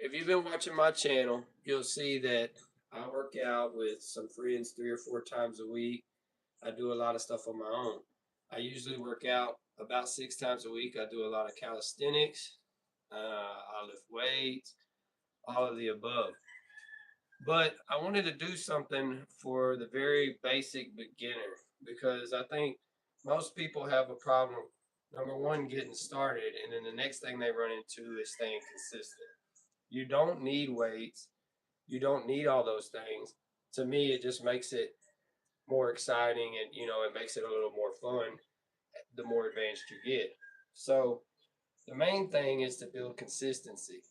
If you've been watching my channel, you'll see that I work out with some friends 3 or 4 times a week. I do a lot of stuff on my own. I usually work out about 6 times a week. I do a lot of calisthenics, I lift weights, all of the above. But I wanted to do something for the very basic beginner because I think most people have a problem, number one, getting started, and then the next thing they run into is staying consistent. You don't need weights. You don't need all those things. To me, it just makes it more exciting and it makes it a little more fun the more advanced you get. So the main thing is to build consistency.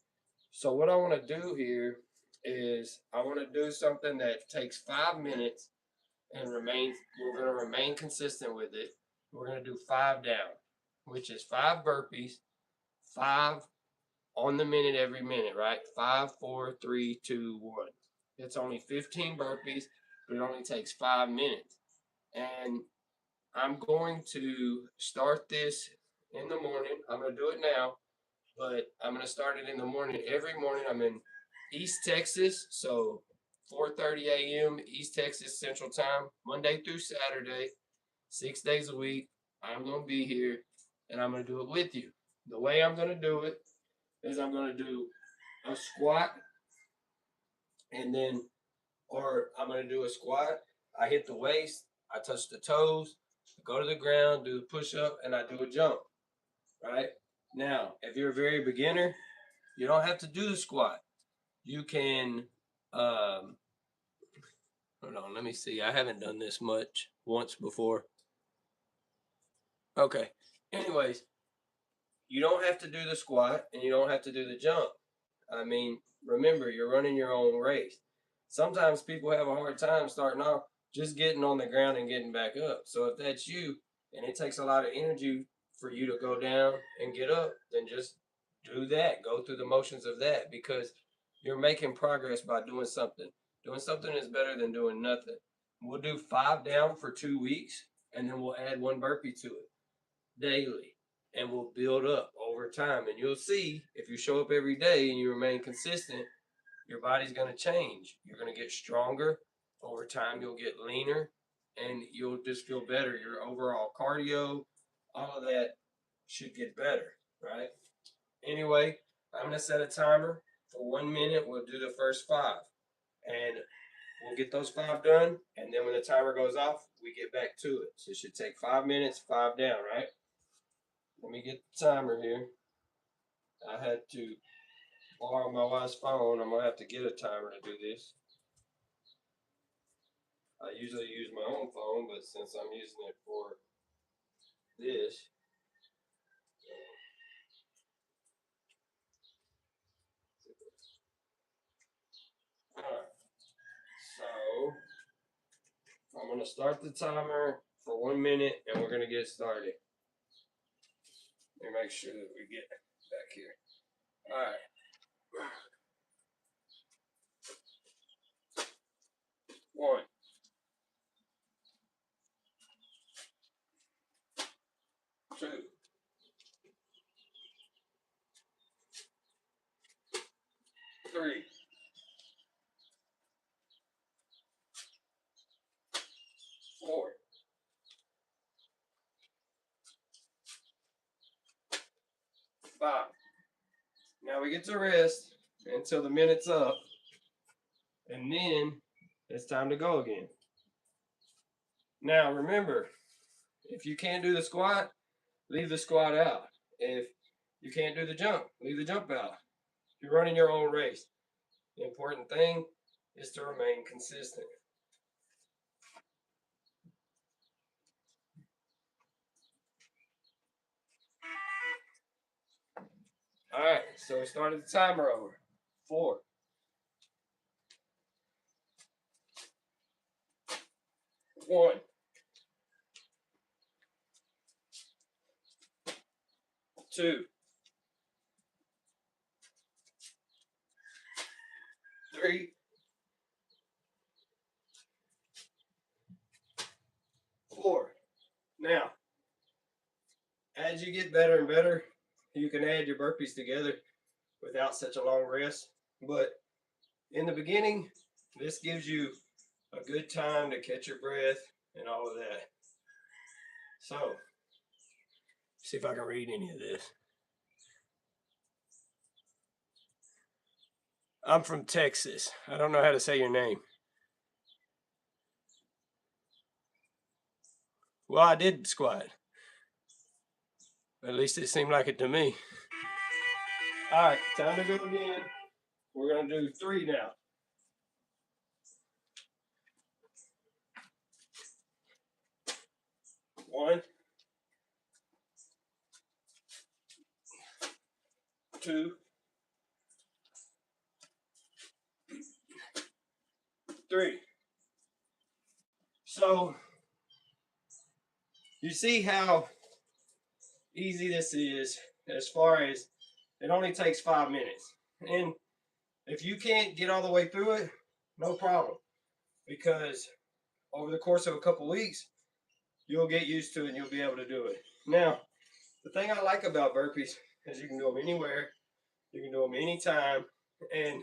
So what I want to do here is I want to do something that takes 5 minutes and remains we're going to remain consistent with it. We're going to do 5 down, which is 5 burpees, 5 on the minute every minute, right? 5, 4, 3, 2, 1. It's only 15 burpees, but it only takes 5 minutes. And I'm going to start this in the morning. I'm going to do it now, but I'm going to start it in the morning. Every morning I'm in East Texas, so 4:30 a.m. East Texas Central Time, Monday through Saturday, 6 days a week. I'm going to be here, and I'm going to do it with you. The way I'm going to do it is I'm going to do a squat, and then, or I'm going to do a squat. I hit the waist, I touch the toes, go to the ground, do a push up, and I do a jump, right? Now, if you're a very beginner, you don't have to do the squat. You can, hold on, let me see. I haven't done this once before. Okay. Anyways, you don't have to do the squat and you don't have to do the jump. I mean, remember, you're running your own race. Sometimes people have a hard time starting off just getting on the ground and getting back up. So if that's you and it takes a lot of energy for you to go down and get up, then just do that. Go through the motions of that because you're making progress by doing something. Doing something is better than doing nothing. We'll do 5 down for 2 weeks and then we'll add 1 burpee to it daily, and will build up over time. And you'll see if you show up every day and you remain consistent, your body's going to change. You're going to get stronger. Over time, you'll get leaner and you'll just feel better. Your overall cardio, all of that should get better, right? Anyway, I'm going to set a timer for 1 minute. We'll do the first 5 and we'll get those 5 done. And then when the timer goes off, we get back to it. So it should take 5 minutes, 5 down, right? Let me get the timer here. I had to borrow my wife's phone. I'm going to have to get a timer to do this. I usually use my own phone, but since I'm using it for this, alright, so I'm going to start the timer for 1 minute and we're going to get started. Let me make sure that we get back here. Alright. 1, 2, 3, 4, 5. Now we get to rest until the minute's up, and then it's time to go again. Now remember, if you can't do the squat, leave the squat out. If you can't do the jump, leave the jump out. You're running your own race. The important thing is to remain consistent. All right, so we started the timer over. 4, 1, 2, 3, 4. Now, as you get better and better, you can add your burpees together without such a long rest. But in the beginning, this gives you a good time to catch your breath and all of that. So, see if I can read any of this. I'm from Texas. I don't know how to say your name. Well, I did squat. At least it seemed like it to me. All right, time to go again. We're going to do 3 now. 1, 2, 3. So, you see how easy this is as far as it only takes 5 minutes. And if you can't get all the way through it, no problem. Because over the course of a couple weeks, you'll get used to it and you'll be able to do it. Now, the thing I like about burpees is you can do them anywhere, you can do them anytime, and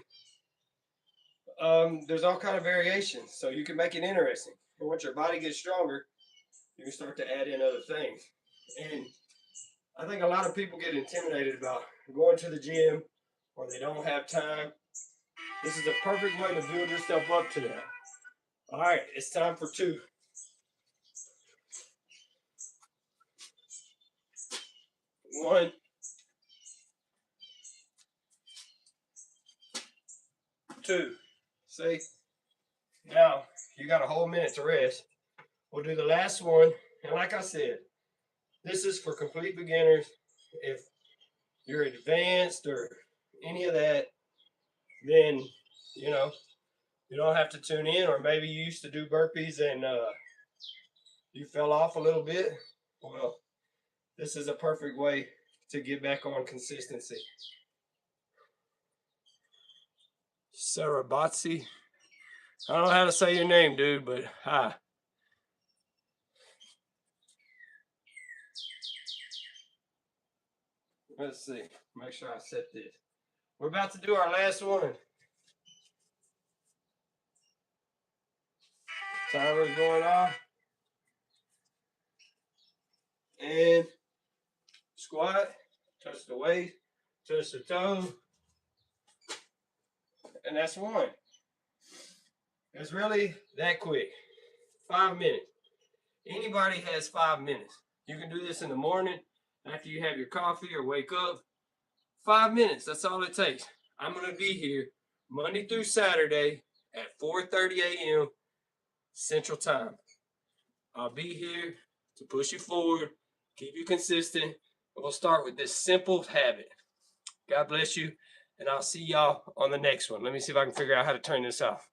there's all kind of variations, so you can make it interesting. And once your body gets stronger, you can start to add in other things. And I think a lot of people get intimidated about going to the gym or they don't have time. This is a perfect way to build yourself up to that. All right, it's time for 2. 1, 2. See? Now, you got a whole minute to rest. We'll do the last one. And like I said, this is for complete beginners. If you're advanced or any of that, then, you know, you don't have to tune in. Or maybe you used to do burpees and you fell off a little bit. Well, this is a perfect way to get back on consistency. Sarabatsi. I don't know how to say your name, dude, but hi. Let's see. Make sure I set this. We're about to do our last one. Timer's going off. And squat. Touch the waist. Touch the toe. And that's 1. It's really that quick. 5 minutes. Anybody has 5 minutes. You can do this in the morning after you have your coffee or wake up. 5 minutes. That's all it takes. I'm going to be here Monday through Saturday at 4:30 a.m. Central Time. I'll be here to push you forward, keep you consistent. We'll start with this simple habit. God bless you, and I'll see y'all on the next one. Let me see if I can figure out how to turn this off.